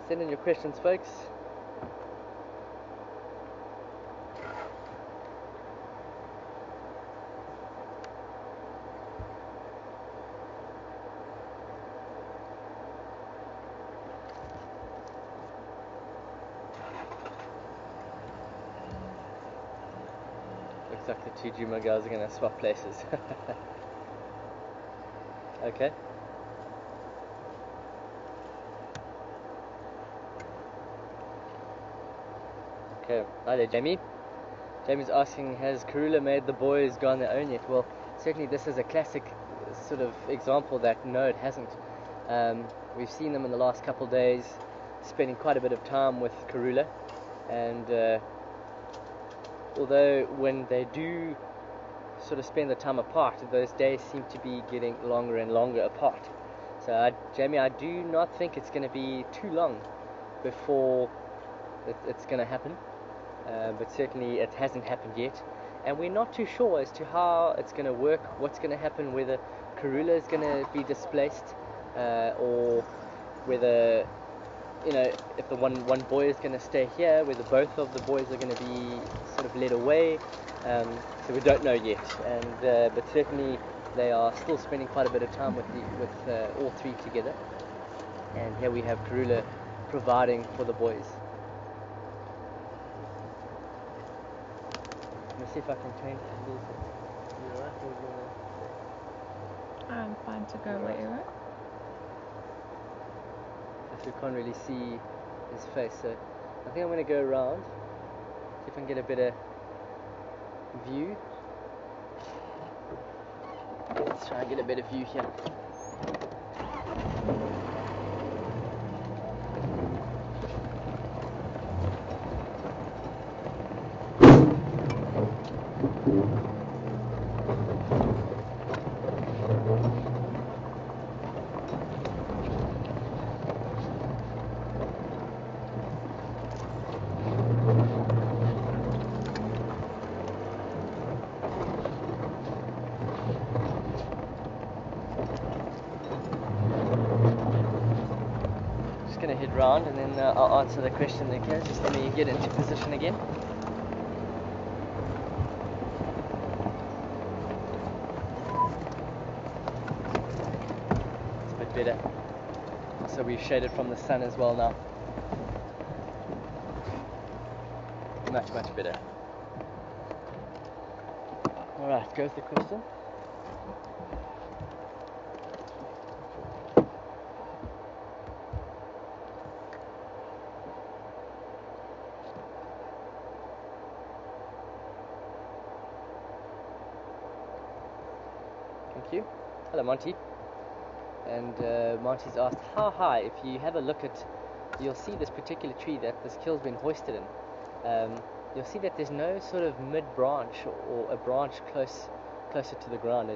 Send in your questions, folks. Looks like the two Juma guys are going to swap places. Okay. Okay, hi there, Jamie. Jamie's asking, has Karula made the boys go on their own yet? Well, certainly this is a classic sort of example that no, it hasn't. We've seen them in the last couple of days spending quite a bit of time with Karula, and although when they do sort of spend the time apart, those days seem to be getting longer and longer apart. So Jamie, I do not think it's going to be too long before it's going to happen, but certainly it hasn't happened yet, and we're not too sure as to how it's going to work, what's going to happen, whether Karula is going to be displaced, or whether, you know, if the one boy is going to stay here, whether both of the boys are going to be sort of led away. So we don't know yet, and but certainly they are still spending quite a bit of time with all three together. And here we have Karula providing for the boys. Let me see if I can change angles. You alright? I'm fine to go wherever. If you can't really see his face, so I think I'm going to go around, see if I can get a better view. Let's try and get a better view here. Going to head round, and then I'll answer the question again. Just let me get into position again. It's a bit better. So we've shaded from the sun as well now. Much better. Alright, goes the question. Thank you. Hello, Monty. And Monty's asked, how high? If you have a look at, you'll see this particular tree that this kill's been hoisted in. You'll see that there's no sort of mid-branch or a branch closer to the ground,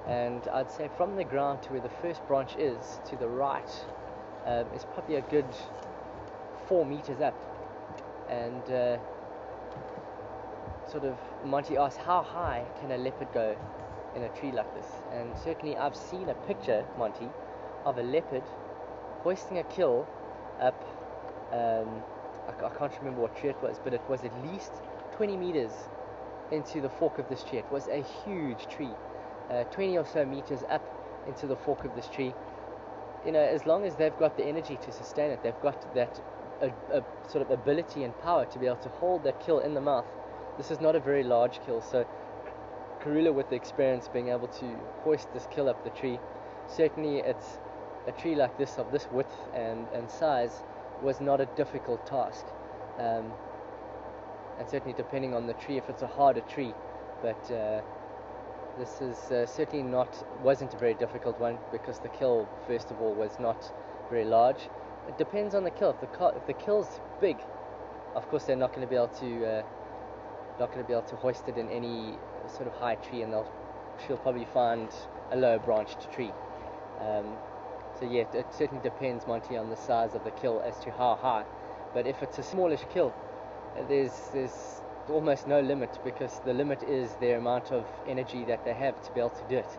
and I'd say from the ground to where the first branch is to the right is probably a good 4 meters up. And sort of Monty asked, how high can a leopard go in a tree like this? And certainly I've seen a picture, Monty, of a leopard hoisting a kill up, I can't remember what tree it was, but it was at least 20 meters into the fork of this tree. It was a huge tree, 20 or so meters up into the fork of this tree. You know, as long as they've got the energy to sustain it, they've got that sort of ability and power to be able to hold that kill in the mouth. This is not a very large kill, so Karula, with the experience, being able to hoist this kill up the tree, certainly it's a tree like this, of this width and size, was not a difficult task. And certainly depending on the tree, if it's a harder tree, but this is certainly wasn't a very difficult one, because the kill, first of all, was not very large. It depends on the kill. If the kill's big, of course they're not going to be able to hoist it in any sort of high tree, and she'll probably find a lower branched tree. So yeah, it certainly depends, Monty, on the size of the kill as to how high. But if it's a smallish kill, there's almost no limit, because the limit is their amount of energy that they have to be able to do it.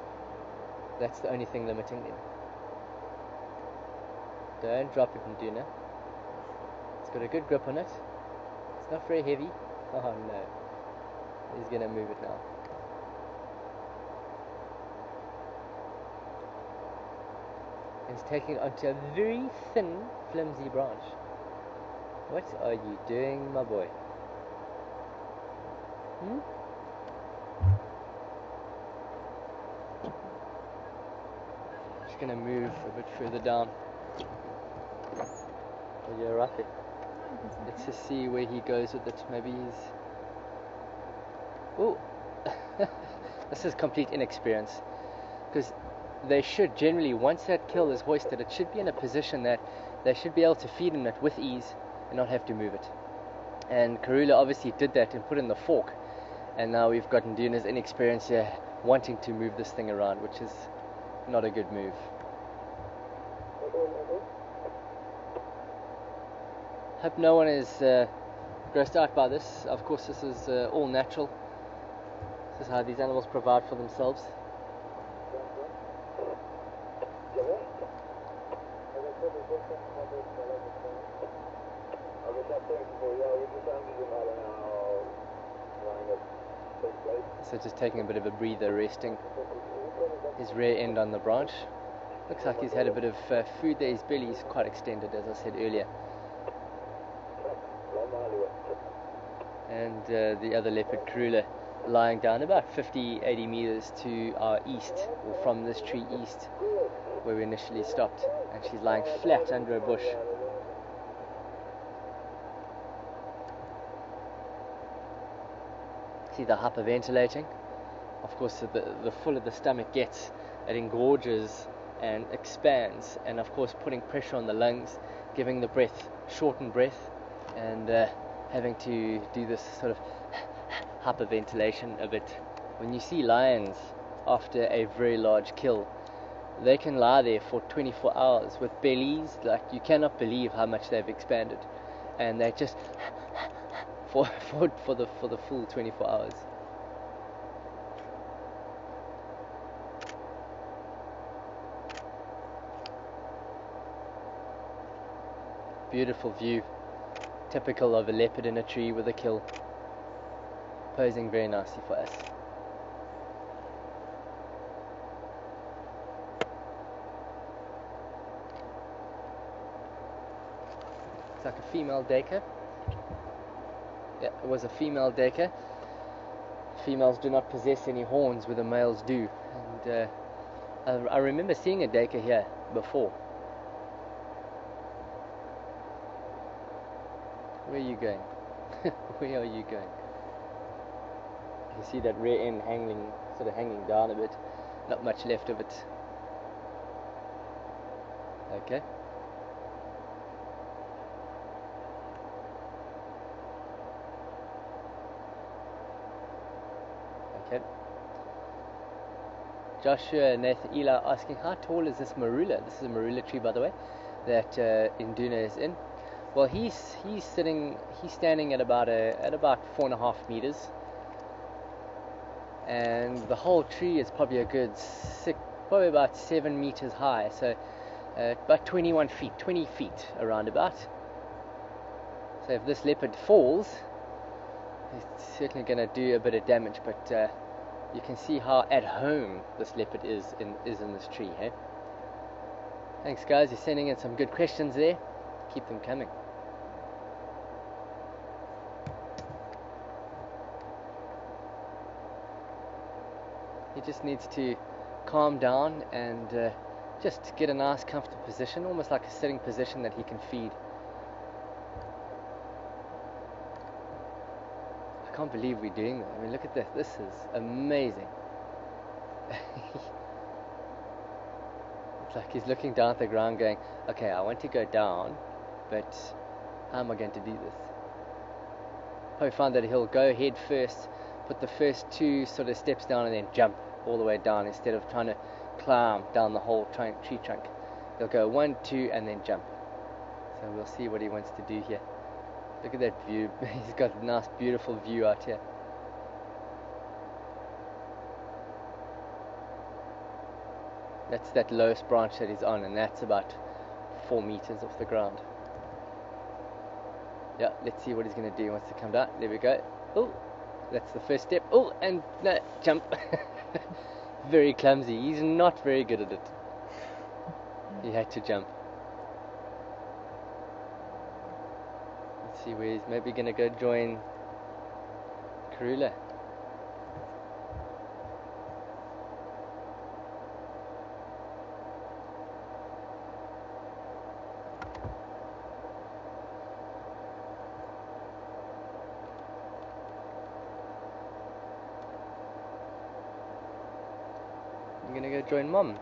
That's the only thing limiting them. Don't drop it, Nduna. It's got a good grip on it. It's not very heavy. Oh no. He's gonna move it now. He's taking it onto a very thin, flimsy branch. What are you doing, my boy? Just gonna move a bit further down. Oh, you're right there. Let's just see where he goes with it. Maybe he's... Oh! This is complete inexperience. Because they should generally, once that kill is hoisted, it should be in a position that they should be able to feed in it with ease and not have to move it. And Karula obviously did that and put in the fork. And now we've got Nduna's inexperience here wanting to move this thing around, which is not a good move. Hope no one is grossed out by this. Of course, this is all natural. This is how these animals provide for themselves. So just taking a bit of a breather, resting his rear end on the branch. Looks like he's had a bit of food there. His belly is quite extended, as I said earlier. And the other leopard, Karula, lying down about 50-80 meters to our east, or from this tree east, where we initially stopped. And she's lying flat under a bush. See the hyperventilating. Of course, the fuller the stomach gets, it engorges and expands, and of course putting pressure on the lungs, giving the breath, shortened breath, and having to do this sort of hyperventilation a bit. When you see lions after a very large kill, they can lie there for 24 hours with bellies like you cannot believe how much they've expanded, and they just for the full 24 hours. Beautiful view, typical of a leopard in a tree with a kill, posing very nicely for us. It's like a female duiker. Yeah, it was a female duiker. Females do not possess any horns where the males do, and I remember seeing a duiker here before. Where are you going? Where are you going? You see that rear end sort of hanging down a bit. Not much left of it. Okay. Okay. Joshua Nathan Eli asking, how tall is this marula? This is a marula tree, by the way, that Induna is in. Well, he's standing at about 4.5 meters, and the whole tree is probably a good probably about 7 meters high. So about 20 feet around about. So if this leopard falls, it's certainly going to do a bit of damage. But you can see how at home this leopard is in this tree. Hey? Thanks, guys. You're sending in some good questions there. Keep them coming. He just needs to calm down and just get a nice comfortable position, almost like a sitting position that he can feed. I can't believe we're doing that. I mean, look at this. This is amazing. It's like he's looking down at the ground going, okay, I want to go down, but how am I going to do this? Probably find that he'll go head first, put the first 2 sort of steps down and then jump all the way down instead of trying to climb down the whole tree trunk. He'll go 1, 2 and then jump. So we'll see what he wants to do here. Look at that view. He's got a nice beautiful view out here. That's that lowest branch that he's on, and that's about 4 meters off the ground. Yeah, let's see what he's going to do. He wants to come down. There we go. Oh, that's the first step. Oh, and no, jump. Very clumsy. He's not very good at it. He had to jump. Let's see where he's maybe going to go join Karula. I'm gonna go join Mom.